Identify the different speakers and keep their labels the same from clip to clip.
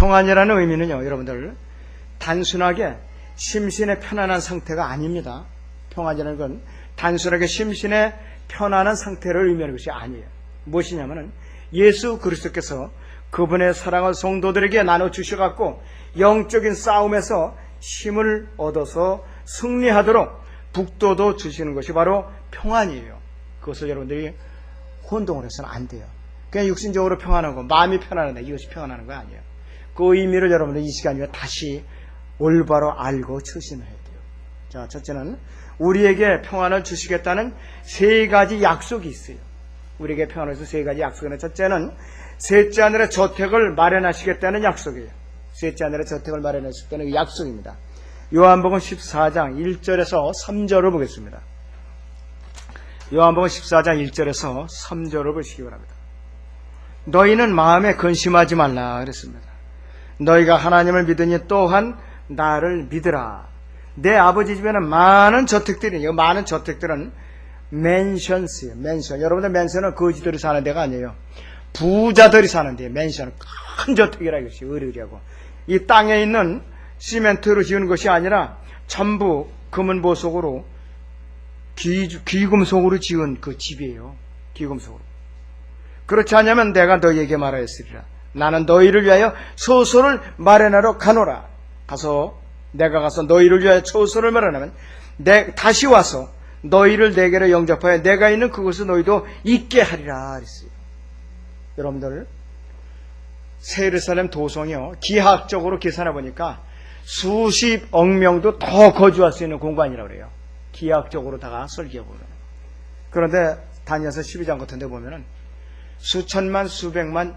Speaker 1: 평안이라는 의미는요, 여러분들, 단순하게 심신의 편안한 상태가 아닙니다. 평안이라는 건 단순하게 심신의 편안한 상태를 의미하는 것이 아니에요. 무엇이냐면은 예수 그리스도께서 그분의 사랑을 성도들에게 나눠주셔갖고 영적인 싸움에서 힘을 얻어서 승리하도록 북돋워 주시는 것이 바로 평안이에요. 그것을 여러분들이 혼동을 해서는 안 돼요. 그냥 육신적으로 평안하고 마음이 편안하다, 이것이 평안하는 거 아니에요. 그 의미를 여러분들 이 시간에 다시 올바로 알고 처신을 해야 돼요. 자, 첫째는 우리에게 평안을 주시겠다는 세 가지 약속이 있어요. 우리에게 평안을 주셔서 세 가지 약속은, 첫째는 셋째 하늘의 저택을 마련하시겠다는 약속이에요. 셋째 하늘의 저택을 마련하시겠다는 그 약속입니다. 요한복음 14장 1절에서 3절을 보겠습니다. 요한복음 14장 1절에서 3절을 보시기 바랍니다. 너희는 마음에 근심하지 말라 그랬습니다. 너희가 하나님을 믿으니 또한 나를 믿으라. 내 아버지 집에는 많은 저택들이, 이 많은 저택들은 맨션스예요. 맨션. 여러분들 맨션은 거지들이 사는 데가 아니에요. 부자들이 사는 데예요. 맨션은 큰 저택이라 이것이 으르리하고, 이 땅에 있는 시멘트로 지은 것이 아니라 전부 금은 보석으로 귀금속으로 지은 그 집이에요. 귀금속으로. 그렇지 않으면 내가 너희에게 말하였으리라. 나는 너희를 위하여 처소를 마련하러 가노라. 내가 가서 너희를 위하여 처소를 마련하면 다시 와서 너희를 내게로 영접하여 내가 있는 그곳에 너희도 있게 하리라 그랬어요. 여러분들, 새 예루살렘 도성이요, 기하학적으로 계산해 보니까 수십억 명도 더 거주할 수 있는 공간이라고 그래요. 기하학적으로다가 설계해 보면. 그런데 다니엘서 12장 같은 데 보면은 수천만 수백만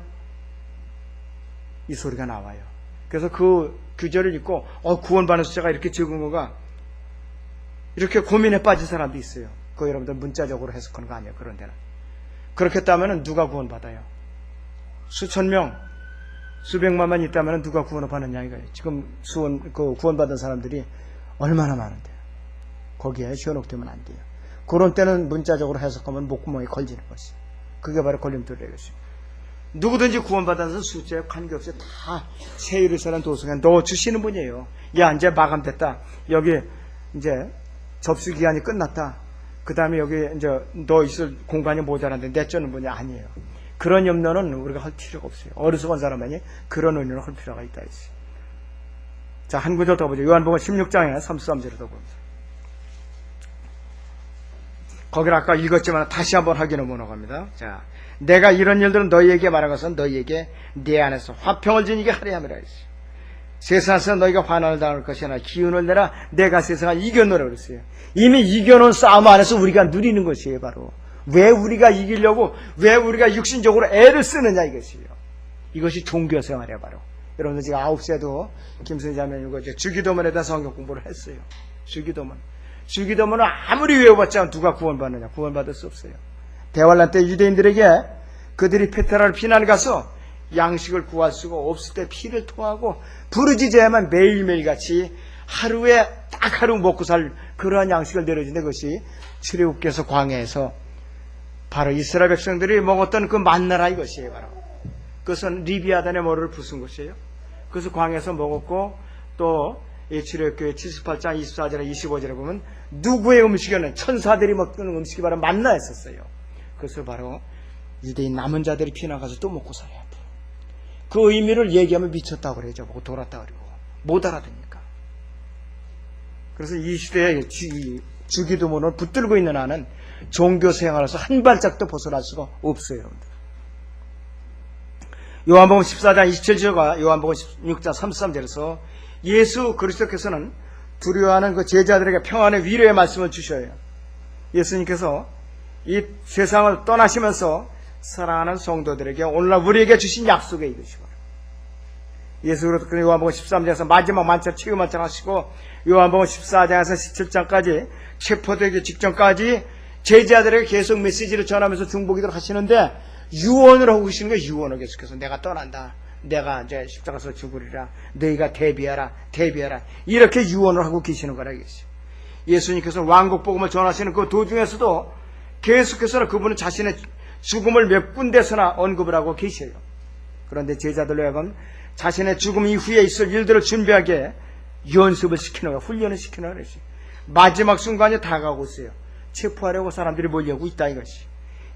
Speaker 1: 이 소리가 나와요. 그래서 그 규절을 읽고 구원받는 숫자가 이렇게 적은 거가 이렇게 고민에 빠진 사람도 있어요. 그거 여러분들 문자적으로 해석하는 거 아니에요. 그런 데는. 그렇게 했다면 누가 구원받아요? 수천 명, 수백만만 있다면 누가 구원을 받느냐 이거예요. 지금 구원받은 사람들이 얼마나 많은데요. 거기에 현혹되면 안 돼요. 그런 때는 문자적으로 해석하면 목구멍에 걸리는 것이. 그게 바로 걸림돌이에요. 누구든지 구원받아서 숫자에 관계없이 다 새 예루살렘 도성에 넣어주시는 분이에요. 야, 이제 마감됐다. 여기 이제 접수기간이 끝났다. 그 다음에 여기 이제 너 있을 공간이 모자란데 내쫓는 분이 아니에요. 그런 염려는 우리가 할 필요가 없어요. 어리석은 사람만이 그런 의미를 할 필요가 있다 했어요. 자, 한 구절 더 보죠. 요한복음 16장에 33절을 더 봅니다. 거기를 아까 읽었지만 다시 한번 확인해 보는 겁니다. 자, 내가 이런 일들은 너희에게 말한 것은 너희에게 내 안에서 화평을 지니게 하려 함이라 했어요. 세상에서 너희가 환난을 당할 것이나 기운을 내라. 내가 세상을 이겨노라 그랬어요. 이미 이겨놓은 싸움 안에서 우리가 누리는 것이에요. 바로 왜 우리가 이기려고, 왜 우리가 육신적으로 애를 쓰느냐 이것이에요. 이것이 종교생활이에요. 바로 여러분들 지금 9시에도 김선희 자매님 이거 주기도문에 대한 성경 공부를 했어요. 주기도문을 아무리 외워봤자 누가 구원받느냐? 구원받을 수 없어요. 대환란 때 유대인들에게 그들이 페테라를 피난 가서 양식을 구할 수가 없을 때 피를 토하고 부르짖어야만 매일매일 같이 하루에 딱 하루 먹고 살 그러한 양식을 내려주는 것이 출애굽께서 광야에서 바로 이스라엘 백성들이 먹었던 그 만나라 이것이에요. 바로 그것은 리비아단의 머리를 부순 것이에요. 그래서 광야에서 먹었고, 또 출애굽기 78장 24절에 25절에 보면 누구의 음식이었는 천사들이 먹는 음식이 바로 만나였었어요. 그래서 바로 유대인 남은 자들이 피나가서 또 먹고 살아야 돼요. 그 의미를 얘기하면 미쳤다고 그래요. 보고 돌았다 그러고 못 알아듣니까. 그래서 이 시대에 주기도문을 붙들고 있는 한은 종교 생활에서 한 발짝도 벗어날 수가 없어요. 요한복음 14장 27절과 요한복음 16장 33절에서 예수 그리스도께서는 두려워하는 그 제자들에게 평안의 위로의 말씀을 주셔요. 예수님께서 이 세상을 떠나시면서 사랑하는 성도들에게 오늘날 우리에게 주신 약속의 이것이고, 예수 그리스도께서 요한복음 13장에서 마지막 만찬 치유 만찬 하시고 요한복음 14장에서 17장까지 체포되기 직전까지 제자들에게 계속 메시지를 전하면서 중보기도를 하시는데 유언을 하고 계시는 거예요. 유언을 계속해서 내가 떠난다. 내가 이제 십자가에서 죽으리라. 너희가 대비하라. 이렇게 유언을 하고 계시는 거라 이것이. 예수님께서 왕국복음을 전하시는 그 도중에서도 계속해서 그분은 자신의 죽음을 몇 군데서나 언급을 하고 계셔요. 그런데 제자들로 하여금 자신의 죽음 이후에 있을 일들을 준비하게 연습을 시키는 거야. 훈련을 시키는 것이. 마지막 순간이 다가오고 있어요. 체포하려고 사람들이 몰려오고 있다 이것이.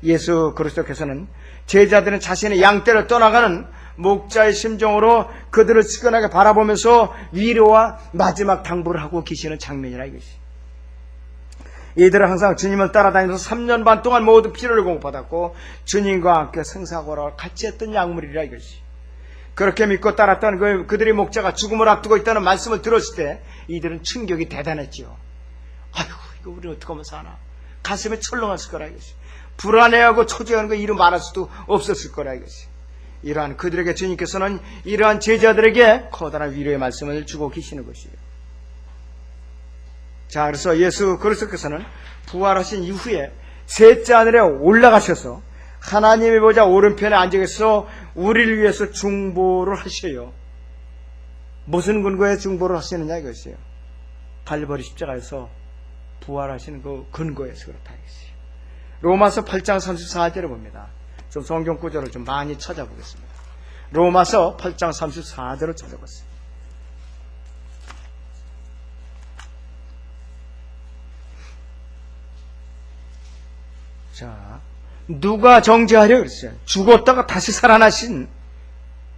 Speaker 1: 예수 그리스도께서는 제자들은 자신의 양떼를 떠나가는 목자의 심정으로 그들을 시끈하게 바라보면서 위로와 마지막 당부를 하고 계시는 장면이라 이것이. 이들은 항상 주님을 따라다니면서 3년 반 동안 모두 피로를 공급받았고 주님과 함께 생사고락을 같이 했던 약물이라 이것이. 그렇게 믿고 따랐던 그들의 목자가 죽음을 앞두고 있다는 말씀을 들었을 때 이들은 충격이 대단했지요. 아이고 이거 우리 어떻게 하면 사나. 가슴에 철렁했을 거라 이것이. 불안해하고 초조해하는 거 이루 말할 수도 없었을 거라 이것이. 이러한 그들에게 주님께서는 이러한 제자들에게 커다란 위로의 말씀을 주고 계시는 것이에요. 자, 그래서 예수 그리스도께서는 부활하신 이후에 셋째 하늘에 올라가셔서 하나님의 보좌 오른편에 앉아 계셔서 우리를 위해서 중보를 하셔요. 무슨 근거에 중보를 하시느냐 이것이에요. 갈보리 십자가에서 부활하시는 그 근거에서 그렇다 이것이에요. 로마서 8장 34절을 봅니다. 좀 성경 구절을 좀 많이 찾아보겠습니다. 로마서 8장 34절을 찾아봤어요. 자, 누가 정죄하려 그랬어요? 죽었다가 다시 살아나신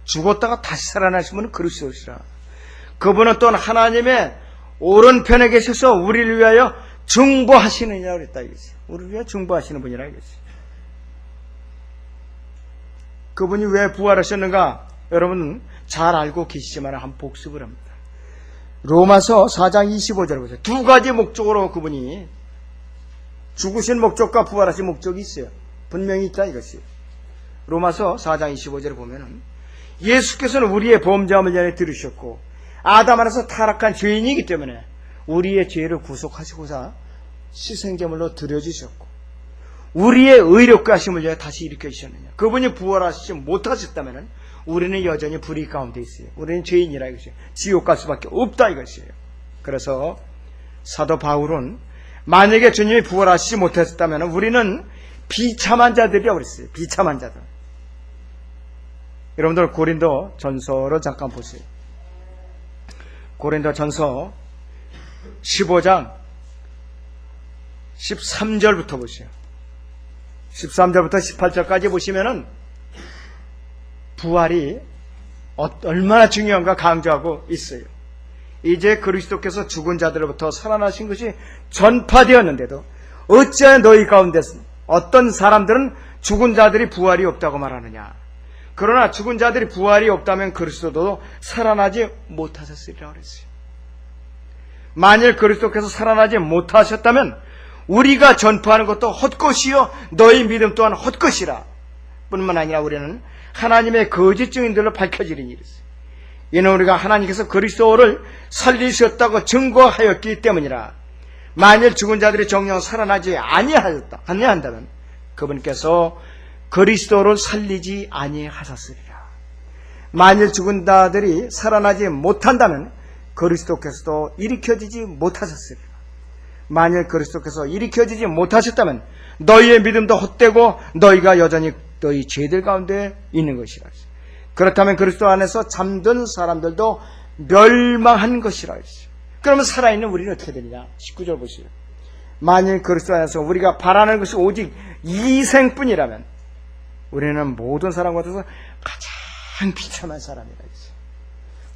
Speaker 1: 분은 그리스도시라. 그분은 또한 하나님의 오른편에 계셔서 우리를 위하여 중보하시느냐 그랬다 이거지. 우리를 위하여 중보하시는 분이라 이거지. 그분이 왜 부활하셨는가? 여러분 잘 알고 계시지만 한번 복습을 합니다. 로마서 4장 25절을 보세요. 두 가지 목적으로 그분이 죽으신 목적과 부활하신 목적이 있어요. 분명히 있다 이것이에요. 로마서 4장 25절을 보면은 예수께서는 우리의 범죄함을 전에 들으셨고 아담 안에서 타락한 죄인이기 때문에 우리의 죄를 구속하시고자 희생제물로 드려주셨고 우리의 의롭게 하심을 위해 다시 일으켜주셨느냐. 그분이 부활하시지 못하셨다면 우리는 여전히 불의 가운데 있어요. 우리는 죄인이라 이것이에요. 지옥 갈 수밖에 없다 이것이에요. 그래서 사도 바울은 만약에 주님이 부활하시지 못하셨다면 우리는 비참한 자들이라고 그랬어요. 비참한 자들. 여러분들 고린도 전서를 잠깐 보세요. 고린도 전서 15장 13절부터 보세요. 13절부터 18절까지 보시면은 부활이 얼마나 중요한가 강조하고 있어요. 이제 그리스도께서 죽은 자들로부터 살아나신 것이 전파되었는데도 어찌하여 너희 가운데 어떤 사람들은 죽은 자들이 부활이 없다고 말하느냐. 그러나 죽은 자들이 부활이 없다면 그리스도도 살아나지 못하셨으리라 그랬어요. 만일 그리스도께서 살아나지 못하셨다면 우리가 전파하는 것도 헛것이요 너희 믿음 또한 헛것이라. 뿐만 아니라 우리는 하나님의 거짓 증인들로 밝혀지리니 이랬어요. 이는 우리가 하나님께서 그리스도를 살리셨다고 증거하였기 때문이라. 만일 죽은 자들이 정녕 살아나지 아니한다면 그분께서 그리스도를 살리지 아니하셨으리라. 만일 죽은 자들이 살아나지 못한다면 그리스도께서도 일으켜지지 못하셨으리라. 만일 그리스도께서 일으켜지지 못하셨다면 너희의 믿음도 헛되고 너희가 여전히 너희 죄들 가운데 있는 것이라. 그렇다면 그리스도 안에서 잠든 사람들도 멸망한 것이라 했어요. 그러면 살아있는 우리는 어떻게 되느냐? 19절 보시죠. 만일 그리스도 안에서 우리가 바라는 것이 오직 이생뿐이라면 우리는 모든 사람과 같아서 가장 비참한 사람이라 했어요.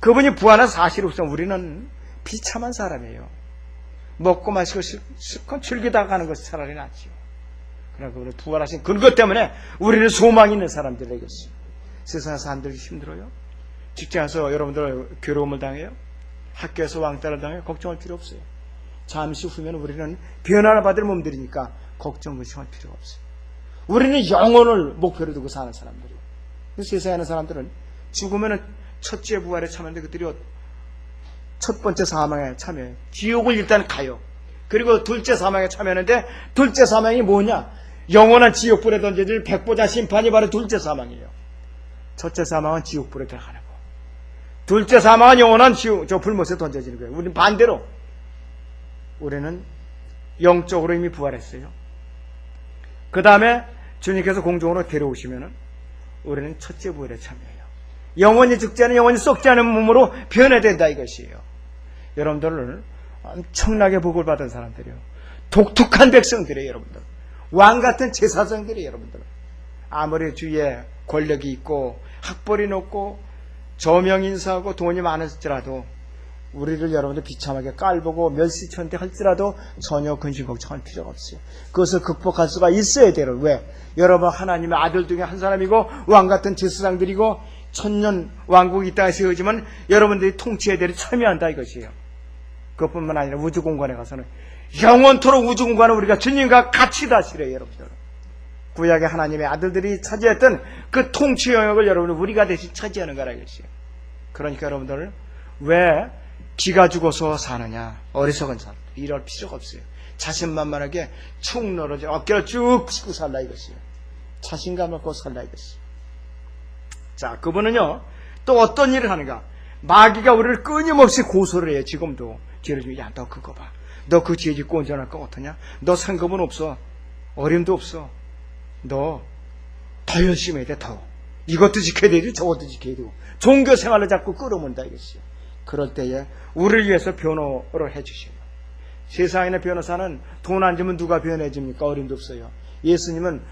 Speaker 1: 그분이 부활한 사실 없으면 우리는 비참한 사람이에요. 먹고 마시고 실컷 즐기다가 가는 것이 차라리 낫지요. 그러나 그분이 부활하신 근거 때문에 우리는 소망이 있는 사람들이겠어요. 세상에 사람들이 힘들어요. 직장에서 여러분들 괴로움을 당해요. 학교에서 왕따를 당해요. 걱정할 필요 없어요. 잠시 후면 우리는 변화를 받을 몸들이니까 걱정 의심할 필요가 없어요. 우리는 영혼을 목표로 두고 사는 사람들이에요. 세상에 있는 사람들은 죽으면 첫째 부활에 참여하는데 그들이 첫 번째 사망에 참여해요. 지옥을 일단 가요. 그리고 둘째 사망에 참여하는데 둘째 사망이 뭐냐? 영원한 지옥불에 던져질 백보자 심판이 바로 둘째 사망이에요. 첫째 사망은 지옥불에 들어가는 거. 둘째 사망은 영원한 저 불못에 던져지는 거예요. 우리는 반대로 우리는 영적으로 이미 부활했어요. 그 다음에 주님께서 공중으로 데려오시면은 우리는 첫째 부활에 참여해요. 영원히 죽지 않은, 영원히 썩지 않은 몸으로 변해된다 이것이에요. 여러분들을 엄청나게 복을 받은 사람들이요, 독특한 백성들이에요. 여러분들, 왕같은 제사장들이에요. 여러분들, 아무리 주위에 권력이 있고 학벌이 높고 저명인사하고 돈이 많을지라도 우리를 여러분들 비참하게 깔보고 멸시천대 할지라도 전혀 근심 걱정할 필요가 없어요. 그것을 극복할 수가 있어야 돼요. 왜? 여러분 하나님의 아들 중에 한 사람이고 왕같은 제사장들이고 천년 왕국이 이 땅에 세워지면 여러분들이 통치에 대해 참여한다 이것이에요. 그것뿐만 아니라 우주공간에 가서는 영원토록 우주공간을 우리가 주님과 같이 다스려요. 여러분들, 구약의 하나님의 아들들이 차지했던 그 통치 영역을 여러분은 우리가 대신 차지하는 거라 이것이에요. 그러니까 여러분들, 왜 기가 죽어서 사느냐, 어리석은 사람, 이럴 필요가 없어요. 자신만만하게 축 늘어져 어깨를 쭉 펴고 살라 이것이에요. 자신감을 갖고 살라 이것이에요. 자, 그분은요 또 어떤 일을 하는가? 마귀가 우리를 끊임없이 고소를 해요. 지금도 죄를 지면, 야, 너 그거 봐, 너 그 죄 짓고 온전할 거 어떠냐? 너 상급은 없어, 어림도 없어, 너 더 열심히 해야 돼. 더 이것도 지켜야 되고 저것도 지켜야 되고 종교 생활을 자꾸 끌어문다 이것이에요. 그럴 때에 우리를 위해서 변호를 해주셔요. 세상에는 변호사는 돈 안 주면 누가 변호해 줍니까? 어림도 없어요. 예수님은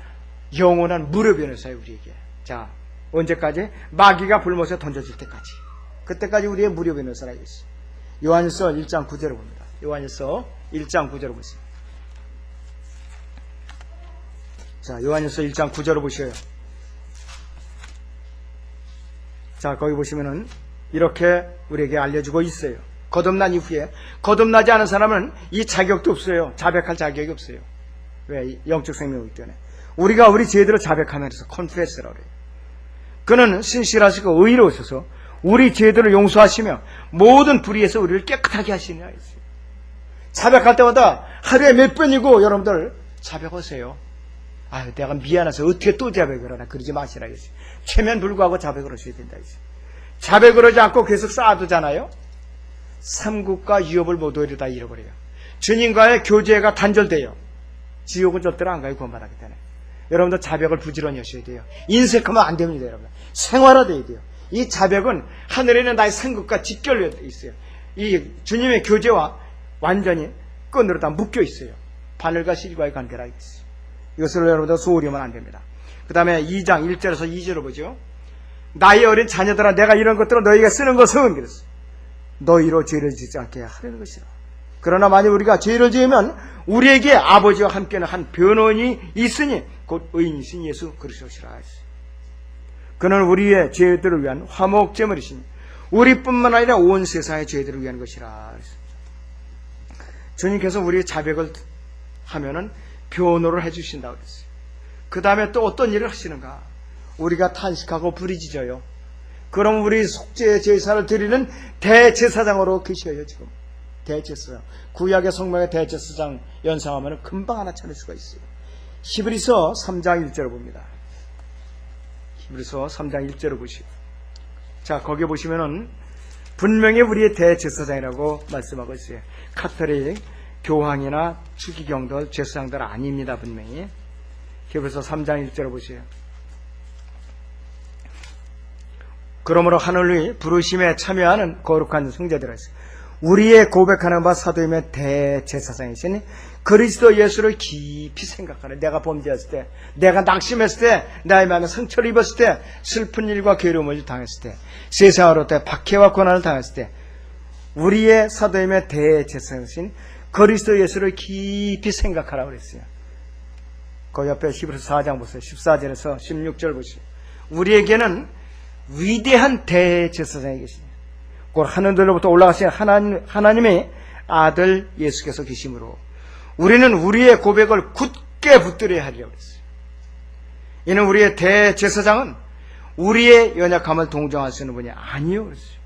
Speaker 1: 영원한 무료 변호사예요 우리에게. 자, 언제까지? 마귀가 불못에 던져질 때까지. 그때까지 우리의 무료 변호사라 이것이. 요한일서 1장 9절을 봅니다. 요한일서 1장 9절을 보세요. 자, 요한일서 1장 9절을 보셔요. 자, 거기 보시면은 이렇게 우리에게 알려주고 있어요. 거듭난 이후에, 거듭나지 않은 사람은 이 자격도 없어요. 자백할 자격이 없어요. 왜? 영적 생명이기 때문에. 우리가 우리 죄들을 자백하면서 컨페스라고 그래요. 그는 신실하시고 의로우셔서 우리 죄들을 용서하시며 모든 불의에서 우리를 깨끗하게 하시느냐 했어요. 자백할 때마다 하루에 몇 번이고 여러분들 자백하세요. 아유, 내가 미안해서 어떻게 또 자백을 하나, 그러지 마시라 했어요. 체면 불구하고 자백을 하셔야 된다 했어요. 자백을 하지 않고 계속 쌓아두잖아요. 삼국과 유업을 모두 이루다 잃어버려요. 주님과의 교제가 단절돼요. 지옥은 절대로 안 가요. 구원받았기 때문에. 여러분들 자백을 부지런히 하셔야 돼요. 인색하면 안 됩니다. 여러분, 생활화돼야 돼요. 이 자백은 하늘에 있는 나의 상급과 직결되어 있어요. 이 주님의 교제와 완전히 끈으로 다 묶여 있어요. 바늘과 실과의 관계라 있어요. 이것을 여러분들 소홀히 하면 안 됩니다. 그 다음에 2장 1절에서 2절을 보죠. 나의 어린 자녀들아, 내가 이런 것들을 너희에게 쓰는 것은 그랬어, 너희로 죄를 짓지 않게 하려는 것이라. 그러나 만약 우리가 죄를 지으면 우리에게 아버지와 함께는 한 변호인이 있으니 곧 의인이신 예수 그리스도시라. 그는 우리의 죄들을 위한 화목제물이시니 우리뿐만 아니라 온 세상의 죄들을 위한 것이라. 주님께서 우리의 자백을 하면은 변호를 해주신다고 그랬어요. 그 다음에 또 어떤 일을 하시는가? 우리가 탄식하고 부르짖어요. 그럼 우리 속죄의 제사를 드리는 대제사장으로 계셔요. 지금 대제사장, 구약의 성막의 대제사장 연상하면 금방 하나 찾을 수가 있어요. 히브리서 3장 1절을 봅니다. 히브리서 3장 1절을 보시고, 자, 거기 보시면은 분명히 우리의 대제사장이라고 말씀하고 있어요. 카톨릭 교황이나 추기경들 제사장들 아닙니다. 분명히 히브리서 3장 1절을 보세요. 그러므로 하늘의 부르심에 참여하는 거룩한 성자들아, 우리의 고백하는 바 사도임의 대제사장이시니 그리스도 예수를 깊이 생각하는, 내가 범죄했을 때, 내가 낙심했을 때, 나의 마음에 상처를 입었을 때, 슬픈 일과 괴로움을 당했을 때, 세상으로 때 박해와 고난을 당했을 때, 우리의 사도임의 대제사장이신 그리스도 예수를 깊이 생각하라고 그랬어요. 그 옆에 히브리서 4장 보세요. 14절에서 16절 보시죠. 우리에게는 위대한 대제사장이 계시니 곧 하늘들로부터 올라가신 하나님의 아들 예수께서 계심으로 우리는 우리의 고백을 굳게 붙들어야 하리라고 했어요. 이는 우리의 대제사장은 우리의 연약함을 동정할 수 있는 분이 아니요 그랬어요.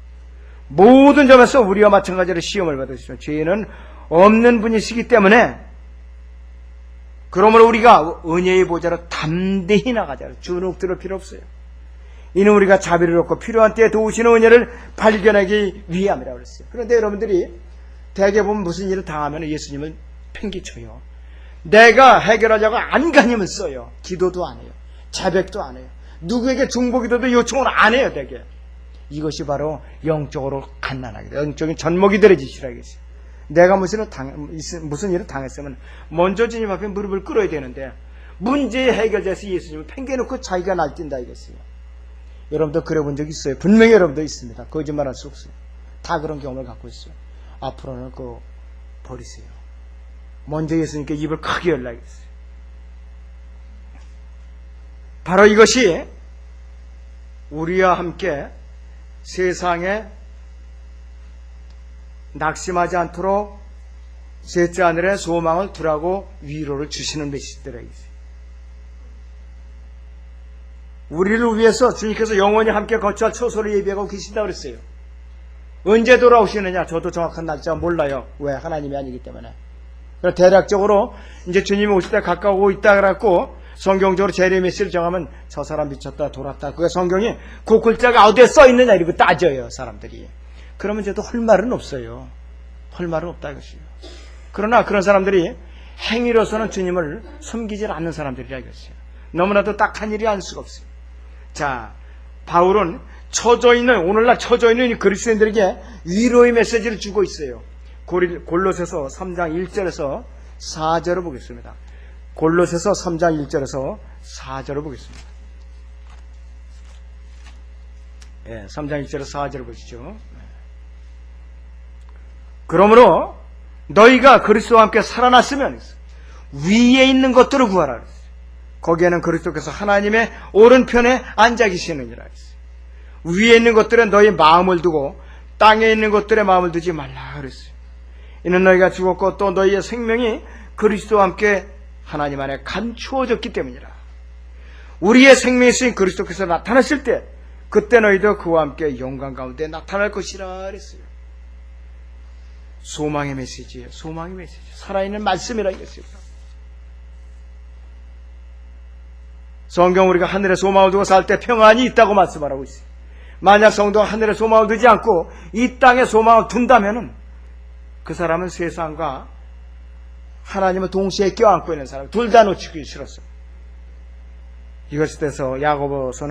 Speaker 1: 모든 점에서 우리와 마찬가지로 시험을 받으시죠. 죄는 없는 분이시기 때문에, 그러므로 우리가 은혜의 보좌로 담대히 나가자. 주눅 들을 필요 없어요. 이는 우리가 자비를 얻고 필요한 때에 도우시는 은혜를 발견하기 위함이라고 그랬어요. 그런데 여러분들이 대개 보면 무슨 일을 당하면 예수님을 팽개쳐요. 내가 해결하자고 안간힘을 써요. 기도도 안 해요. 자백도 안 해요. 누구에게 중보기도도 요청을 안 해요. 대개 이것이 바로 영적으로 갓난하게 돼. 영적인 전목이 들어지시라겠어요. 내가 무슨 일을 당했으면 먼저 주님 앞에 무릎을 꿇어야 되는데 문제 해결돼서 예수님을 팽개놓고 자기가 날뛴다 이겠어요. 여러분도 그래 본 적 있어요? 분명히 여러분도 있습니다. 거짓말할 수 없어요. 다 그런 경험을 갖고 있어요. 앞으로는 그거 버리세요. 먼저 예수님께 입을 크게 열라겠어요. 바로 이것이 우리와 함께 세상에 낙심하지 않도록 셋째 하늘에 소망을 두라고 위로를 주시는 메시지들이라. 우리를 위해서 주님께서 영원히 함께 거처할 처소를 예비하고 계신다고 그랬어요. 언제 돌아오시느냐? 저도 정확한 날짜 몰라요. 왜? 하나님이 아니기 때문에. 그래서 대략적으로 이제 주님이 오실 때 가까우고 있다 그래갖고 성경적으로 제레미야를 정하면 저 사람 미쳤다 돌았다. 그게 성경이 그 글자가 어디에 써 있느냐 이러고 따져요 사람들이. 그러면 저도 할 말은 없어요. 할 말은 없다 이것이요. 그러나 그런 사람들이 행위로서는 주님을 섬기질 않는 사람들이라 이것이요. 너무나도 딱한 일이 알 수가 없어요. 자, 바울은 오늘날 처져 있는 이 그리스도인들에게 위로의 메시지를 주고 있어요. 골로새서 3장 1절에서 4절을 보겠습니다. 골로새서 3장 1절에서 4절을 보겠습니다. 3장 1절에서 4절을 보시죠. 그러므로 너희가 그리스도와 함께 살아났으면 위에 있는 것들을 구하라. 거기에는 그리스도께서 하나님의 오른편에 앉아 계시느니라. 위에 있는 것들에 너희 마음을 두고 땅에 있는 것들에 마음을 두지 말라 그랬어요. 이는 너희가 죽었고 또 너희의 생명이 그리스도와 함께 하나님 안에 감추어졌기 때문이라. 우리의 생명이 있으신 그리스도께서 나타나실 때 그때 너희도 그와 함께 영광 가운데 나타날 것이라 그랬어요. 소망의 메시지예요. 소망의 메시지. 살아있는 말씀이라 이것입니다. 성경 우리가 하늘에 소망을 두고 살 때 평안이 있다고 말씀하고 있어요. 만약 성도가 하늘에 소망을 두지 않고 이 땅에 소망을 둔다면은 그 사람은 세상과 하나님을 동시에 껴안고 있는 사람, 둘 다 놓치기 싫었어요. 이것에 대해서 야고보서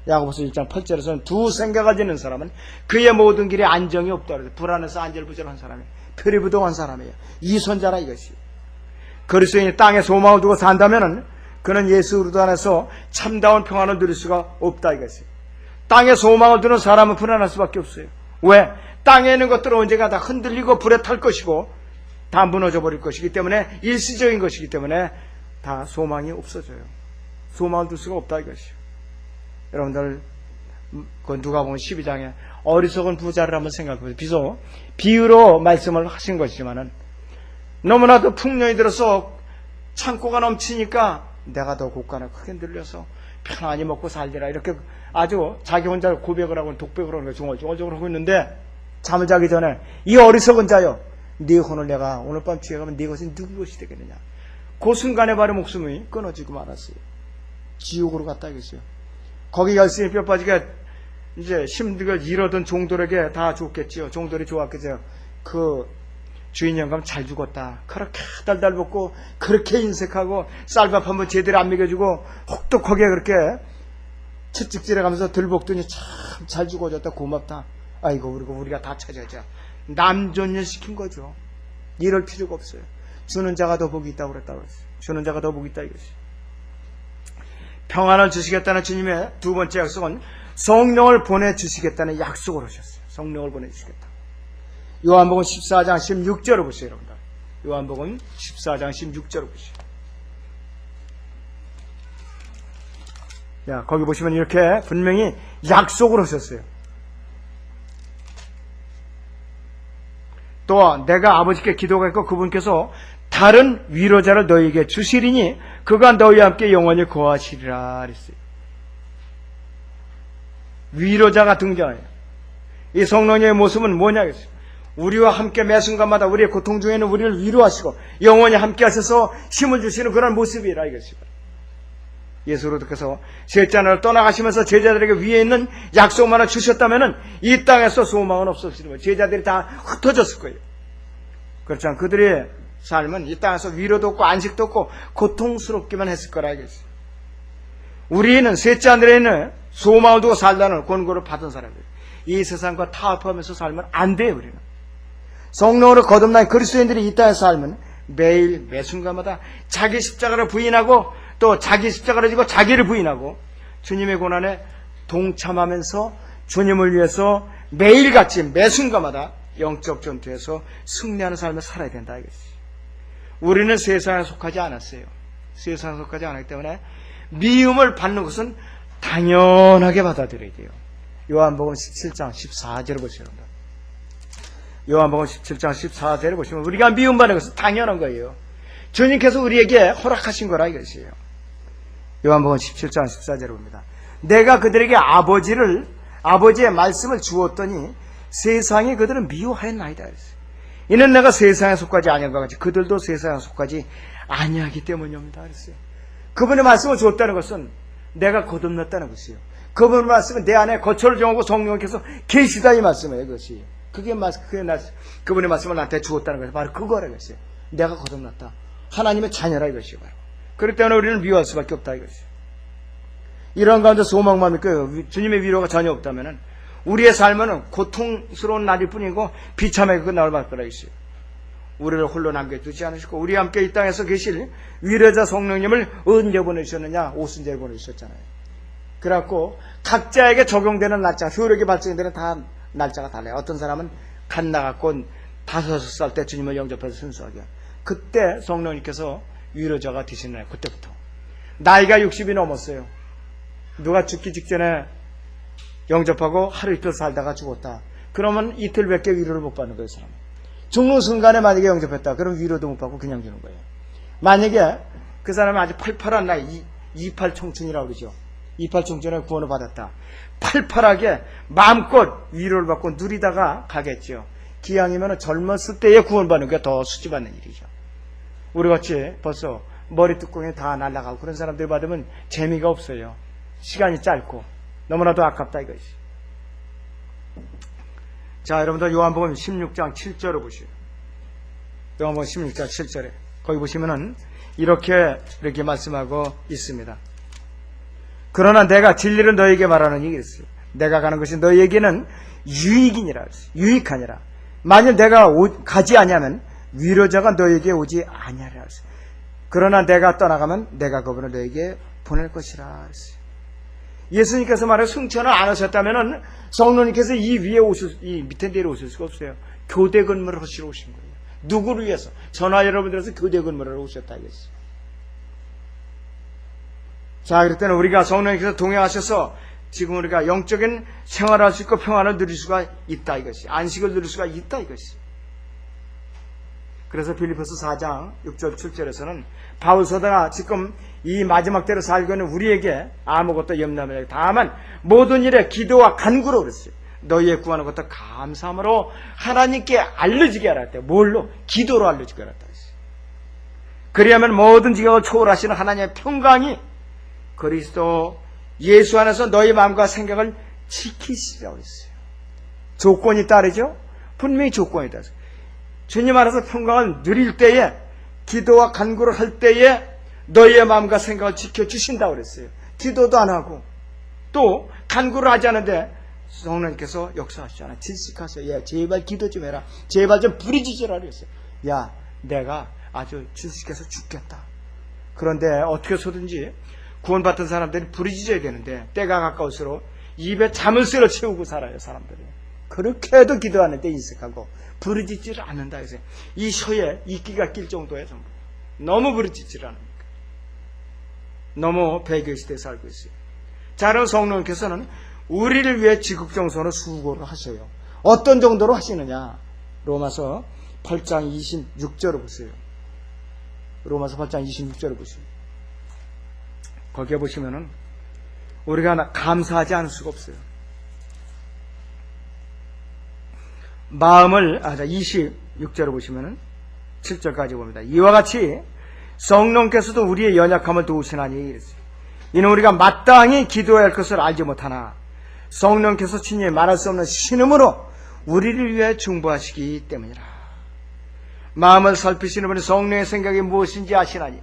Speaker 1: 1장 8절에서는 두 생각을 짓는 사람은 그의 모든 길에 안정이 없다. 불안해서 안절부절한 사람이에요. 표리부동한 사람이에요. 이선자라 이것이에요. 그리스도인이 땅에 소망을 두고 산다면은 그는 예수 그리스도 안에서 참다운 평안을 누릴 수가 없다 이것이에요. 땅에 소망을 두는 사람은 불안할 수밖에 없어요. 왜? 땅에 있는 것들은 언젠가 다 흔들리고 불에 탈 것이고 다 무너져 버릴 것이기 때문에 일시적인 것이기 때문에 다 소망이 없어져요. 소망을 둘 수가 없다 이것이에요. 여러분들 그 누가복음 12장에 어리석은 부자를 한번 생각해보세요. 비록 비유로 말씀을 하신 것이지만은 너무나도 풍년이 들어서 창고가 넘치니까 내가 더 곳간을 크게 늘려서 편안히 먹고 살리라 이렇게 아주 자기 혼자 고백을 하고 독백을 하는 거 중얼중얼 하고 있는데 잠을 자기 전에 이 어리석은 자여 네 혼을 내가 오늘 밤 취해가면 네 것이 누구 것이 되겠느냐. 그 순간에 바로 목숨이 끊어지고 말았어요. 지옥으로 갔다 이겠어요. 거기 갈수록 뼈 빠지게 이제 힘들게 이러던 종들에게 다 죽겠지요. 종들이 좋았겠죠. 그 주인 영감 잘 죽었다. 그렇게 달달 볶고 그렇게 인색하고 쌀밥 한번 제대로 안 먹여주고 혹독하게 그렇게 채찍질해 가면서 들볶더니 참 잘 죽어졌다. 고맙다. 아이고 우리가 다 찾아자. 남존일 시킨 거죠. 이럴 필요가 없어요. 주는 자가 더 복이 있다고 그랬다고 했어요. 주는 자가 더 복이 있다 이것이. 평안을 주시겠다는 주님의 두 번째 약속은 성령을 보내주시겠다는 약속을 하셨어요. 성령을 보내주시겠다. 요한복음 14장 16절을 보세요. 여러분들. 요한복음 14장 16절을 보세요. 야, 거기 보시면 이렇게 분명히 약속을 하셨어요. 또 내가 아버지께 기도했고 그분께서 다른 위로자를 너희에게 주시리니 그가 너희와 함께 영원히 거하시리라 그랬어요. 위로자가 등장해요. 이 성령의 모습은 뭐냐겠어요. 우리와 함께 매 순간마다 우리의 고통 중에는 우리를 위로하시고 영원히 함께 하셔서 힘을 주시는 그런 모습이라 이것입니다. 예수 그리스도께서 셋째 하늘을 떠나가시면서 제자들에게 위에 있는 약속만을 주셨다면 이 땅에서 소망은 없었을 거예요. 제자들이 다 흩어졌을 거예요. 그렇지만 그들의 삶은 이 땅에서 위로도 없고 안식도 없고 고통스럽기만 했을 거라 이것이에요. 우리는 셋째 하늘에 있는 소망을 두고 살라는 권고를 받은 사람이에요. 이 세상과 타협하면서 살면 안 돼요. 우리는 성령으로 거듭난 그리스도인들이 이 땅에 살면 매일 매 순간마다 자기 십자가를 부인하고 또 자기 십자가를 지고 자기를 부인하고 주님의 고난에 동참하면서 주님을 위해서 매일같이 매 순간마다 영적 전투에서 승리하는 삶을 살아야 된다 이것이. 우리는 세상에 속하지 않았어요. 세상에 속하지 않았기 때문에 미움을 받는 것은 당연하게 받아들여야 돼요. 요한복음 17장 14절을 보시면 요한복음 17장 14절을 보시면 우리가 미움받는 것은 당연한 거예요. 주님께서 우리에게 허락하신 거라 이것이에요. 요한복음 17장 14절을 봅니다. 내가 그들에게 아버지의 말씀을 주었더니 세상이 그들은 미워하였나이다. 이는 내가 세상에 속하지 아니한 것 같이 그들도 세상에 속하지 아니하기 때문입니다. 그랬어요. 그분의 말씀을 주었다는 것은 내가 거듭났다는 것이에요. 그분의 말씀은 내 안에 거처를 정하고 성령께서 계시다 이 말씀이에요. 그것이 그분의 말씀을 나한테 주었다는 것이 바로 그거라 이것이에요. 내가 거듭났다. 하나님의 자녀라 이것이에요. 바로. 그렇기 때문에 우리는 미워할 수밖에 없다 이것이에요. 이런 가운데 소망만 믿고 주님의 위로가 전혀 없다면 우리의 삶은 고통스러운 날일 뿐이고 비참하게 끝날 거라 이것이에요. 우리를 홀로 남겨두지 않으시고 우리와 함께 이 땅에서 계실 위로자 성령님을 언제 보내주셨느냐? 오순절에 보내주셨잖아요. 그래갖고 각자에게 적용되는 날짜, 효력이 발생되는 다 날짜가 달라요. 어떤 사람은 갓 나갔고 5살 때 주님을 영접해서 순수하게 그때 성령님께서 위로자가 되시는 날 그때부터 나이가 60이 넘었어요. 누가 죽기 직전에 영접하고 하루 이틀 살다가 죽었다. 그러면 이틀밖에 위로를 못 받는 거예요. 사람은. 죽는 순간에 만약에 영접했다. 그럼 위로도 못 받고 그냥 주는 거예요. 만약에 그 사람이 아주 팔팔한 나이 28 청춘이라고 그러죠. 28 청춘에 구원을 받았다. 팔팔하게 마음껏 위로를 받고 누리다가 가겠죠. 기왕이면 젊었을 때에 구원받는 게 더 수치받는 일이죠. 우리같이 벌써 머리 뚜껑이 다 날아가고 그런 사람들 받으면 재미가 없어요. 시간이 짧고 너무나도 아깝다 이것이. 자, 여러분들 요한복음 16장 7절을 보시오. 요한복음 16장 7절에 거기 보시면은 이렇게 말씀하고 있습니다. 그러나 내가 진리를 너에게 말하노니 이랬어요. 내가 가는 것이 너에게는 유익이니라. 유익하니라. 만일 내가 가지 아니하면 위로자가 너에게 오지 아니하리라. 그러나 내가 떠나가면 내가 그분을 너에게 보낼 것이라. 예수님께서 말해 승천을 안 하셨다면 성령님께서 이 위에 이 밑에 내려오실 수가 없어요. 교대 근무를 하시러 오신 거예요. 누구를 위해서? 전화 여러분들에서 교대 근무를 하러 오셨다 이거지. 자, 그럴 때는 우리가 성령님께서 동행하셔서 지금 우리가 영적인 생활을 할 수 있고 평안을 누릴 수가 있다 이것이. 안식을 누릴 수가 있다 이것이. 그래서 빌립보서 4장 6절 7절에서는 바울 사도가 지금 이 마지막 때로 살고 있는 우리에게 아무것도 염려하지 말고 다만 모든 일에 기도와 간구로 그랬어요. 너희의 구하는 것도 감사함으로 하나님께 알려지게 하라 했대요. 뭘로? 기도로 알려지게 하라 했다. 그리하면 모든 지각을 초월하시는 하나님의 평강이 그리스도 예수 안에서 너희 마음과 생각을 지키시라고 했어요. 조건이 따르죠? 분명히 조건이 따르죠. 주님 안에서 평강을 누릴 때에 기도와 간구를 할 때에 너희의 마음과 생각을 지켜주신다고 그랬어요. 기도도 안 하고 또 간구를 하지 않은데 성령님께서 역사하시잖아요. 질식하세요. 야, 제발 기도 좀 해라. 제발 좀 부르짖으라 그랬어요. 야, 내가 아주 질식해서 죽겠다. 그런데 어떻게 해서든지 구원받은 사람들이 부르짖어야 되는데 때가 가까울수록 입에 자물쇠로 채우고 살아요. 사람들이. 그렇게 해도 기도하는데 인색하고 부르짖지를 않는다 해서 이 혀에 이끼가 낄 정도에 전부 너무 부르짖지를 않으니까 너무 배교의 시대에 살고 있어요. 자, 그럼 성령께서는 우리를 위해 지극정성으로 수고를 하셔요. 어떤 정도로 하시느냐? 로마서 8장 26절을 보세요. 로마서 8장 26절을 보세요. 거기에 보시면은 우리가 감사하지 않을 수가 없어요. 마음을 26절을 보시면은 7절까지 봅니다. 이와 같이 성령께서도 우리의 연약함을 도우시나니 이랬어요. 이는 우리가 마땅히 기도해야 할 것을 알지 못하나 성령께서 친히 말할 수 없는 신음으로 우리를 위해 중보하시기 때문이라. 마음을 살피시는 분이 성령의 생각이 무엇인지 아시나니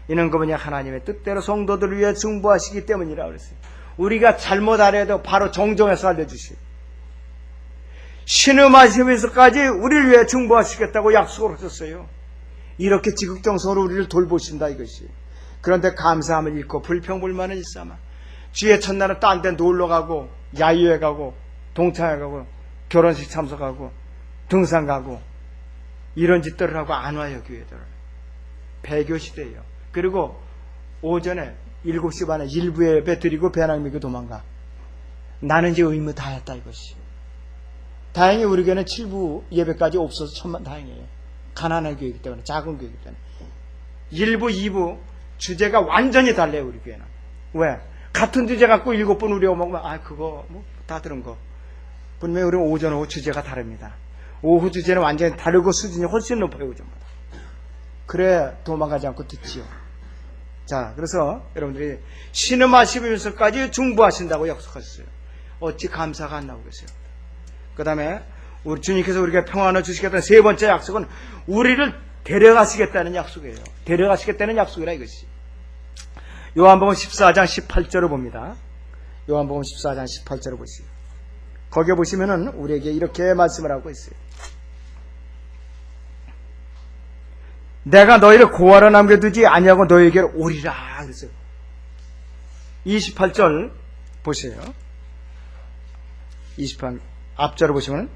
Speaker 1: 이는 그분이 하나님의 뜻대로 성도들을 위해 중보하시기 때문이라 그랬어요. 우리가 잘못 알아도 바로 정정해서 알려주시고 신음하시면서까지 우리를 위해 중보하시겠다고 약속을 하셨어요. 이렇게 지극정성으로 우리를 돌보신다 이것이. 그런데 감사함을 잃고 불평불만을 일삼아 주의 첫날은 딴 데 놀러가고 야유회 가고 동창회 가고 결혼식 참석하고 등산 가고 이런 짓들을 하고 안 와요. 교회들 배교시대예요. 그리고 오전에 7시 반에 일부 예배 드리고 배낭 메고 도망가. 나는 이제 의무 다 했다 이것이. 다행히 우리 교회는 7부 예배까지 없어서 천만 다행이에요. 가난한 교회이기 때문에, 작은 교회이기 때문에. 1부, 2부 주제가 완전히 달라요. 우리 교회는. 왜? 같은 주제 갖고 7번 우리 오면 그거 뭐 다 들은 거. 분명히 우리는 오전 오후 주제가 다릅니다. 오후 주제는 완전히 다르고 수준이 훨씬 높아요. 오전보다. 그래 도망가지 않고 듣지요. 자, 그래서 여러분들이 신음하시면서까지 중보하신다고 약속하셨어요. 어찌 감사가 안 나오겠어요. 그 다음에 우리 주님께서 우리가 평안을 주시겠다는 세 번째 약속은 우리를 데려가시겠다는 약속이에요. 데려가시겠다는 약속이라 이것이. 요한복음 14장 18절을 봅니다. 요한복음 14장 18절을 보시죠. 거기에 보시면은 우리에게 이렇게 말씀을 하고 있어요. 내가 너희를 고아로 남겨두지 아니하고 너희에게로 오리라 그랬어요. 28절 보세요. 28 앞절을 보시면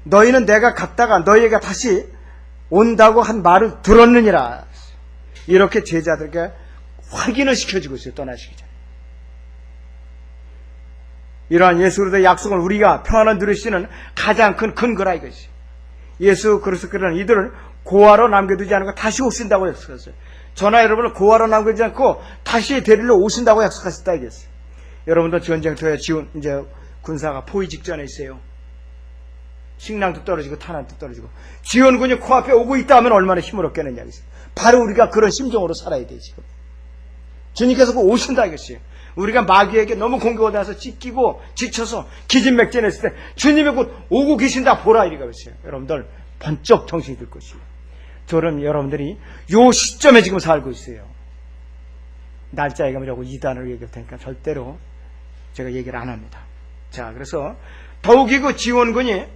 Speaker 1: 너희는 내가 갔다가 너희에게 다시 온다고 한 말을 들었느니라. 이렇게 제자들에게 확인을 시켜주고 있어요. 떠나시기 전에. 이러한 예수 그리스도의 약속을 우리가 평안을 누리시는 가장 큰 근거라 이것이. 예수 그리스도께서는 이들을 고아로 남겨두지 않고 다시 오신다고 약속했어요. 저나 여러분을 고아로 남겨두지 않고 다시 데리러 오신다고 약속하셨다 이랬어요. 여러분도 전쟁터에 이제 군사가 포위 직전에 있어요. 식량도 떨어지고 탄환도 떨어지고 지원군이 코앞에 오고 있다 하면 얼마나 힘을 얻겠느냐 이것이. 바로 우리가 그런 심정으로 살아야 돼 지금. 주님께서 오신다 이것이. 우리가 마귀에게 너무 공격을 당해서 찢기고 지쳐서 기진맥진했을 때 주님이 곧 오고 계신다 보라 이리가 있어요. 여러분들 번쩍 정신이 들 것이에요. 저는 여러분들이 요 시점에 지금 살고 있어요. 날짜 얘기하려고 이단을 얘기할 테니까 절대로 제가 얘기를 안 합니다. 자, 그래서 더욱이 그 지원군이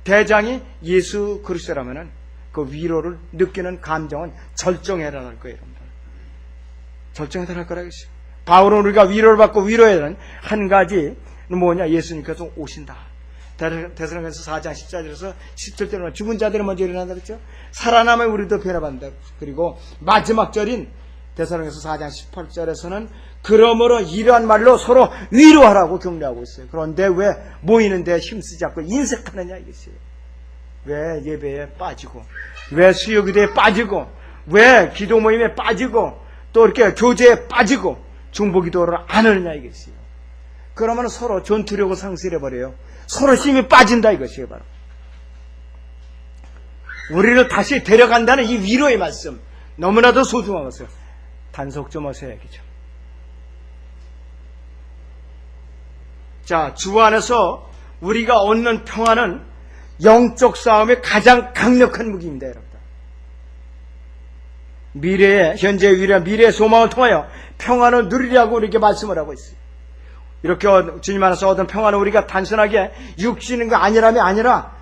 Speaker 1: 대장이 예수 그리스도라면은 그 위로를 느끼는 감정은 절정에 달할 거예요, 여러분들. 절정에 달할 거라겠어요. 바울은 우리가 위로를 받고 위로해야 하는 한 가지는 뭐냐? 예수님께서 오신다. 데살로니가서 4장 14절에서 17절에 죽은 자들이 먼저 일어난다 그랬죠? 살아남은 우리도 변화받는다. 그리고 마지막 절인 데살로니가서 4장 18절에서는 그러므로 이러한 말로 서로 위로하라고 격려하고 있어요. 그런데 왜 모이는데 힘쓰지 않고 인색하느냐 이것이에요. 왜 예배에 빠지고, 왜 수요기도에 빠지고, 왜 기도 모임에 빠지고, 또 이렇게 교제에 빠지고 중보기도를 안 하느냐 이것이에요. 그러면 서로 전투력을 상실해버려요. 서로 힘이 빠진다 이것이에요. 바로 우리를 다시 데려간다는 이 위로의 말씀 너무나도 소중한 것을 단속 좀 하셔야겠죠. 자, 주 안에서 우리가 얻는 평안은 영적 싸움의 가장 강력한 무기입니다. 여러분들. 미래의 현재의 위대한 미래의 소망을 통하여 평안을 누리려고 우리에게 말씀을 하고 있어요. 이렇게 주님 안에서 얻은 평안은 우리가 단순하게 육신인 아니라면 아니라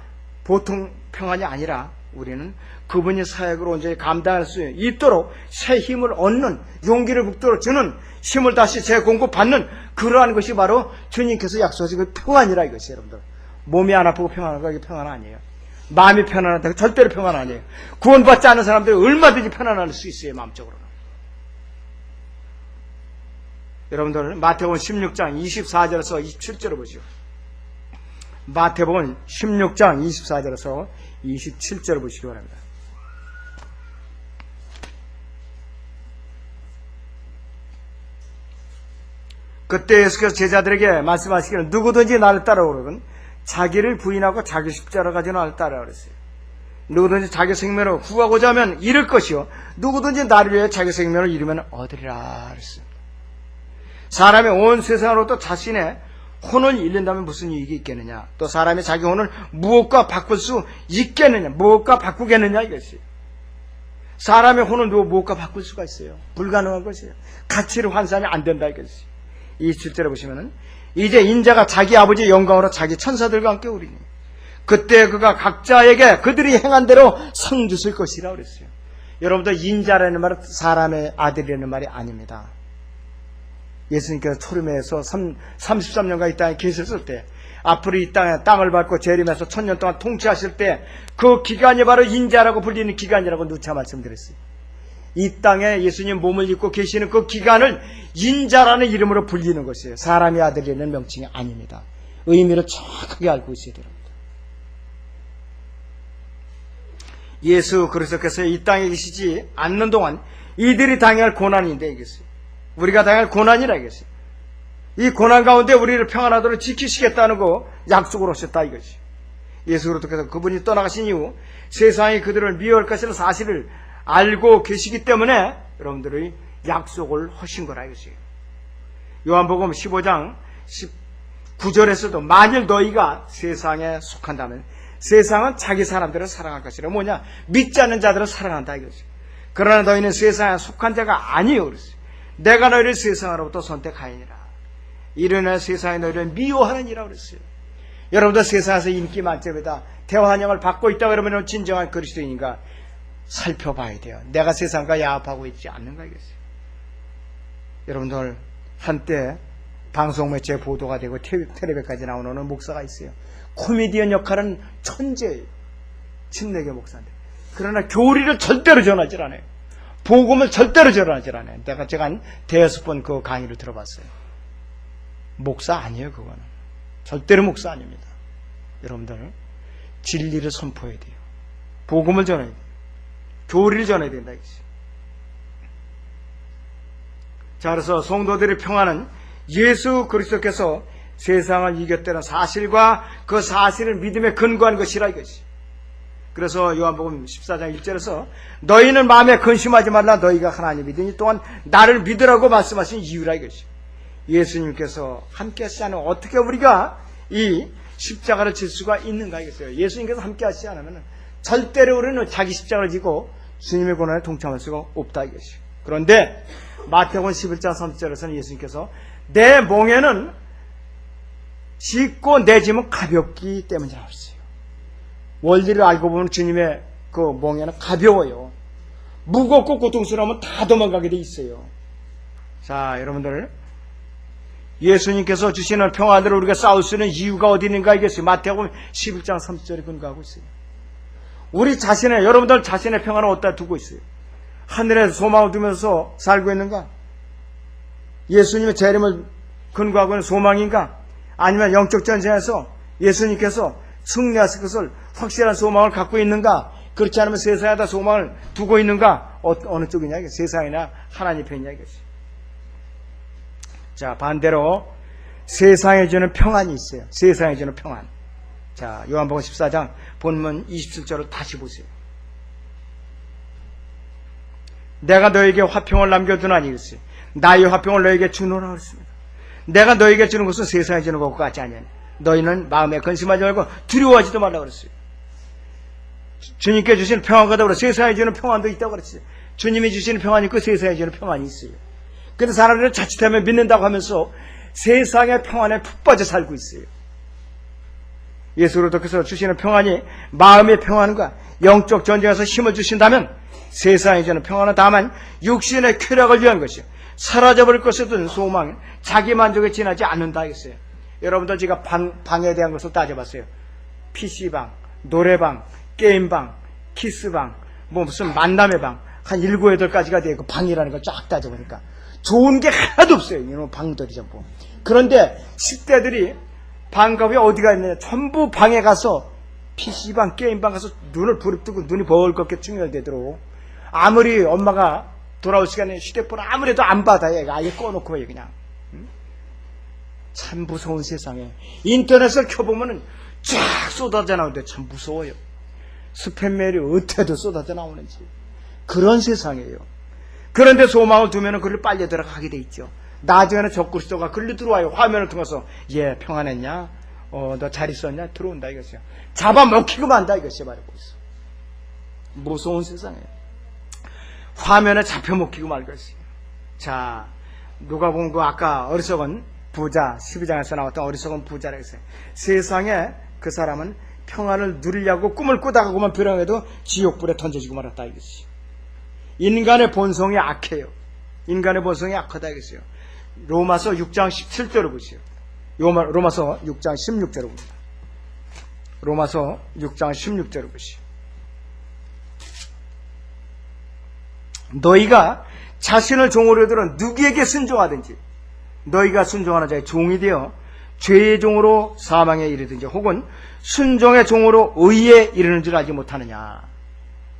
Speaker 1: 보통 평안이 아니라 우리는 그분이 사역을 온전히 감당할 수 있도록 새 힘을 얻는 용기를 북돋워 주는 힘을 다시 재공급받는 그러한 것이 바로 주님께서 약속하신 그 평안이라 이것이에요. 여러분들 몸이 안 아프고 평안하고 이게 평안 아니에요. 마음이 편안하다고 절대로 평안 아니에요. 구원받지 않은 사람들이 얼마든지 편안할 수 있어요. 마음적으로는. 여러분들 마태복음 16장 24절에서 27절을 보시오. 마태복음 16장 24절에서 27절을 보시기 바랍니다. 그때 예수께서 제자들에게 말씀하시기를 누구든지 나를 따라오려면 자기를 부인하고 자기 십자가를 가지고 나를 따라오라 그랬어요. 누구든지 자기 생명을 구하고자 하면 잃을 것이요 누구든지 나를 위해 자기 생명을 잃으면 얻으리라 그랬어요. 사람이 온 세상으로부터 자신의 혼을 잃는다면 무슨 이익이 있겠느냐? 또 사람이 자기 혼을 무엇과 바꿀 수 있겠느냐? 무엇과 바꾸겠느냐? 이것이. 사람의 혼을 무엇과 바꿀 수가 있어요? 불가능한 것이에요. 가치를 환산이 안 된다 이것이. 이 7절에 보시면은 이제 인자가 자기 아버지의 영광으로 자기 천사들과 함께 오리니 그때 그가 각자에게 그들이 행한 대로 상 주실 것이라고 그랬어요. 여러분들 인자라는 말은 사람의 아들이라는 말이 아닙니다. 예수님께서 초림에서 33년간 이 땅에 계셨을 때, 앞으로 이 땅을 밟고 재림해서 1000년 동안 통치하실 때 그 기간이 바로 인자라고 불리는 기간이라고 누차 말씀드렸어요. 이 땅에 예수님 몸을 입고 계시는 그 기간을 인자라는 이름으로 불리는 것이에요. 사람의 아들이라는 명칭이 아닙니다. 의미를 정확하게 알고 있어야 됩니다. 예수 그리스도께서 이 땅에 계시지 않는 동안 이들이 당할 고난인데 이겠어요. 우리가 당할 고난이라 이겠어요. 이 고난 가운데 우리를 평안하도록 지키시겠다는 거 약속을 하셨다 이것이. 예수 그리스도께서 그분이 떠나가신 이후 세상이 그들을 미워할 것이라는 사실을 알고 계시기 때문에 여러분들의 약속을 하신 거라 이것이에요. 요한복음 15장 19절에서도 만일 너희가 세상에 속한다면 세상은 자기 사람들을 사랑할 것이라. 뭐냐? 믿지 않는 자들을 사랑한다 이것이에요. 그러나 너희는 세상에 속한 자가 아니요 그랬어요. 내가 너희를 세상으로부터 선택하였느니라. 이러나 세상에 너희를 미워하느니라 그랬어요. 여러분들 세상에서 인기 만점이다, 대환영을 받고 있다 그러면 진정한 그리스도인인가 살펴봐야 돼요. 내가 세상과 야합하고 있지 않는가 이겠어요. 여러분들 한때 방송매체에 보도가 되고 텔레비까지 나오는 목사가 있어요. 코미디언 역할은 천재예요. 침례교 목사인데. 그러나 교리를 절대로 전하지 않아요. 복음을 절대로 전하지 않아요. 제가 한 대여섯 번 그 강의를 들어봤어요. 목사 아니에요. 그거는 절대로 목사 아닙니다. 여러분들 진리를 선포해야 돼요. 복음을 전해야 돼요. 교리를 전해야 된다 이거죠. 자, 그래서 성도들의 평안은 예수 그리스도께서 세상을 이겼다는 사실과 그 사실을 믿음에 근거한 것이라 이것이. 그래서 요한복음 14장 1절에서 너희는 마음에 근심하지 말라. 너희가 하나님 믿으니 또한 나를 믿으라고 말씀하신 이유라 이것이. 예수님께서 함께 하시지 않으면 어떻게 우리가 이 십자가를 질 수가 있는가 이겠어요. 예수님께서 함께 하시지 않으면 절대로 우리는 자기 십자가를 지고 주님의 고난에 동참할 수가 없다 이것이. 그런데 마태복음 11장 30절에서는 예수님께서 내 몽에는 쉽고 내 짐은 가볍기 때문이라고 했어요. 원리를 알고 보면 주님의 그 몽에는 가벼워요. 무겁고 고통스러우면 다 도망가게 돼 있어요. 자, 여러분들 예수님께서 주시는 평안으로 우리가 싸울 수 있는 이유가 어디 있는가 이겠어요. 마태복음 11장 30절에 근거하고 있어요. 우리 자신의, 여러분들 자신의 평안을 어디다 두고 있어요? 하늘에 소망을 두면서 살고 있는가? 예수님의 재림을 근거하고 있는 소망인가? 아니면 영적 전쟁에서 예수님께서 승리하실 것을 확실한 소망을 갖고 있는가? 그렇지 않으면 세상에다 소망을 두고 있는가? 어느 쪽이냐? 세상이나 하나님 편이냐? 이것이. 자, 반대로 세상에 주는 평안이 있어요. 세상에 주는 평안. 자, 요한복음 14장 본문 27절을 다시 보세요. 내가 너에게 화평을 남겨두나니 이랬어요. 나의 화평을 너에게 주노라 그랬습니다. 내가 너에게 주는 것은 세상에 주는 것과 같지 아니하니 너희는 마음에 근심하지 말고 두려워하지도 말라고 그랬어요. 주님께 주시는 평안과 더불어 세상에 주는 평안도 있다고 그랬어요. 주님이 주시는 평안이 있고 세상에 주는 평안이 있어요. 그런데 사람들은 자칫하면 믿는다고 하면서 세상의 평안에 푹 빠져 살고 있어요. 예수 그리스도께서 주시는 평안이 마음의 평안과 영적 전쟁에서 힘을 주신다면 세상에 주는 평안은 다만 육신의 쾌락을 위한 것이요 사라져버릴 것이든 소망, 자기 만족에 지나지 않는다 했어요. 여러분들 제가 방에 대한 것을 따져봤어요. PC방, 노래방, 게임방, 키스방, 뭐 무슨 만남의 방, 한 7, 8가지가 되고 방이라는 걸 쫙 따져보니까 좋은 게 하나도 없어요. 이런 방들이 전부. 그런데 10대들이 방값이 어디가 있느냐? 전부 방에 가서 PC방, 게임방 가서 눈을 부릅뜨고 눈이 벌겋게 충혈되도록 아무리 엄마가 돌아올 시간에 휴대폰을 아무래도 안 받아. 얘가 아예 꺼놓고 해 그냥. 참 무서운 세상에 인터넷을 켜보면 쫙 쏟아져 나오는데 참 무서워요. 스팸 메일이 어때도 쏟아져 나오는지 그런 세상이에요. 그런데 소망을 두면 그를 빨려 들어가게 돼 있죠. 나중에는 적그리스도가 글로 들어와요. 화면을 통해서 얘 평안했냐? 너 잘 있었냐? 들어온다 이것이요. 잡아먹히고 만다 이것이 말이고 있어. 무서운 세상이에요. 화면에 잡혀먹히고 말 것이에요. 자, 누가 본 그 아까 어리석은 부자 12장에서 나왔던 어리석은 부자라고 했어요. 세상에 그 사람은 평안을 누리려고 꿈을 꾸다가고만 불행해도 지옥불에 던져지고 말았다 이것이. 인간의 본성이 악해요. 인간의 본성이 악하다 이것이요. 로마서 6장 17절을 보세요. 로마서 6장 16절을 봅니다. 로마서 6장 16절을 보시오. 너희가 자신을 종으로 여들어 누구에게 순종하든지 너희가 순종하는 자의 종이 되어 죄의 종으로 사망에 이르든지 혹은 순종의 종으로 의에 이르는 줄 알지 못하느냐.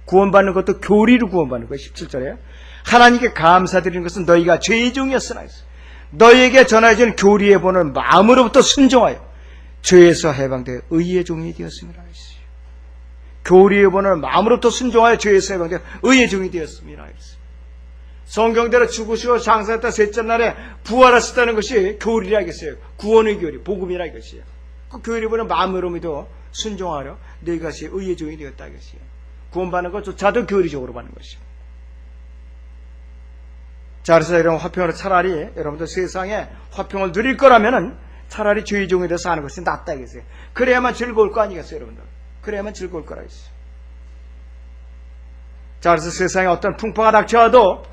Speaker 1: 구원받는 것도 교리로 구원받는 거예요. 17절에 하나님께 감사드리는 것은 너희가 죄의 종이었으나 너희에게 전해진 교리의 본을 마음으로부터 순종하여 죄에서 해방되어 의의 종이 되었습니다. 교리의 본을 마음으로부터 순종하여 죄에서 해방되어 의의 종이 되었습니다. 성경대로 죽으시고 장사했다 셋째 날에 부활하셨다는 것이 교리라 이것이에요. 구원의 교리, 복음이라 이것이에요. 그 교리의 본을 마음으로 믿어 순종하려 너희가 의의 종이 되었다 이것이에요. 구원받는 것조차도 교리적으로 받는 것이에요. 자, 그래서 이런 화평으로 차라리 여러분들 세상에 화평을 누릴 거라면은 차라리 죄의 종이 돼서 사는 것이 낫다 이거예요. 그래야만 즐거울 거 아니겠어요, 여러분들? 그래야만 즐거울 거라 했어요. 자, 그래서 세상에 어떤 풍파가 닥쳐와도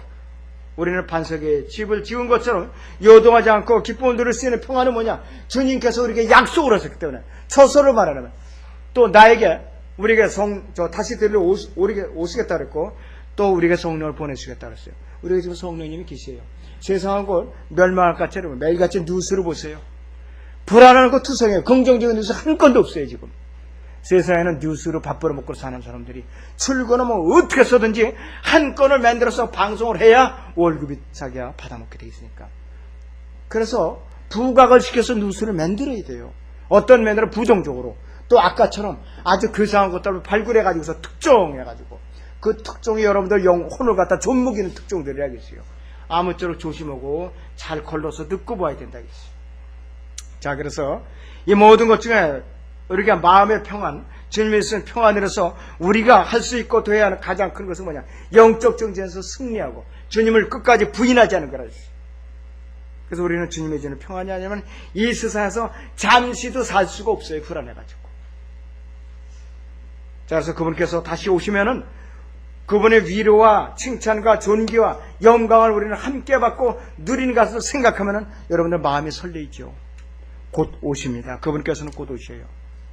Speaker 1: 우리는 반석에 집을 지은 것처럼 요동하지 않고 기쁨을 누릴 수 있는 평안은 뭐냐? 주님께서 우리에게 약속을 하셨기 때문에 처서를 말하면 또 나에게 우리에게 다시 데리러 오시겠다 그랬고 또 우리에게 성령을 보내주겠다 그랬어요. 우리에게 지금 성령님이 계세요. 세상은 곧 멸망할 것같이 여러분 매일같이 뉴스를 보세요. 불안한 것 투성이에요. 긍정적인 뉴스 한 건도 없어요. 지금 세상에는 뉴스로 밥 벌어먹고 사는 사람들이 출근은 뭐 어떻게 써든지 한 건을 만들어서 방송을 해야 월급이 자기가 받아먹게 돼 있으니까. 그래서 부각을 시켜서 뉴스를 만들어야 돼요. 어떤 면으로 부정적으로 또 아까처럼 아주 교사한 것들을 발굴해가지고서 특정해가지고 그 특종이 여러분들 혼을 갖다 좀먹이는 특종들이라겠어요. 아무쪼록 조심하고 잘 걸러서 듣고 봐야 된다겠어요. 자, 그래서 이 모든 것 중에 우리가 마음의 평안, 주님의 있는 평안이라서 우리가 할 수 있고 더 해야 하는 가장 큰 것은 뭐냐? 영적 정진에서 승리하고 주님을 끝까지 부인하지 않는 거라. 그래서 우리는 주님의 주는 평안이 아니면 이 세상에서 잠시도 살 수가 없어요. 불안해가지고. 자, 그래서 그분께서 다시 오시면은 그분의 위로와 칭찬과 존귀와 영광을 우리는 함께 받고 누리는 것을 생각하면은 여러분들 마음이 설레이죠. 곧 오십니다. 그분께서는 곧 오셔요.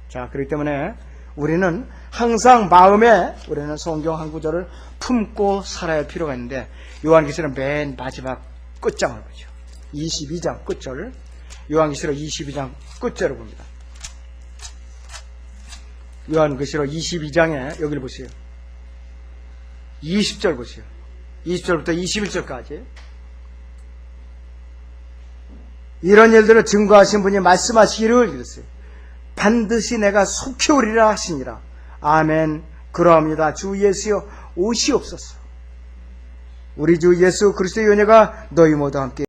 Speaker 1: 자, 그렇기 때문에 우리는 항상 마음에 우리는 성경 한 구절을 품고 살아야 할 필요가 있는데 요한계시록 맨 마지막 끝장을 보죠. 22장 끝절. 요한계시록 22장 끝절을 봅니다. 요한계시록 22장에 여기를 보세요. 20절 보세요. 20절부터 21절까지. 이런 일들을 증거하신 분이 말씀하시기를 이랬어요. 반드시 내가 속히 오리라 하시니라. 아멘. 그러합니다. 주 예수여 오시옵소서. 우리 주 예수 그리스도의 은혜가 너희 모두 함께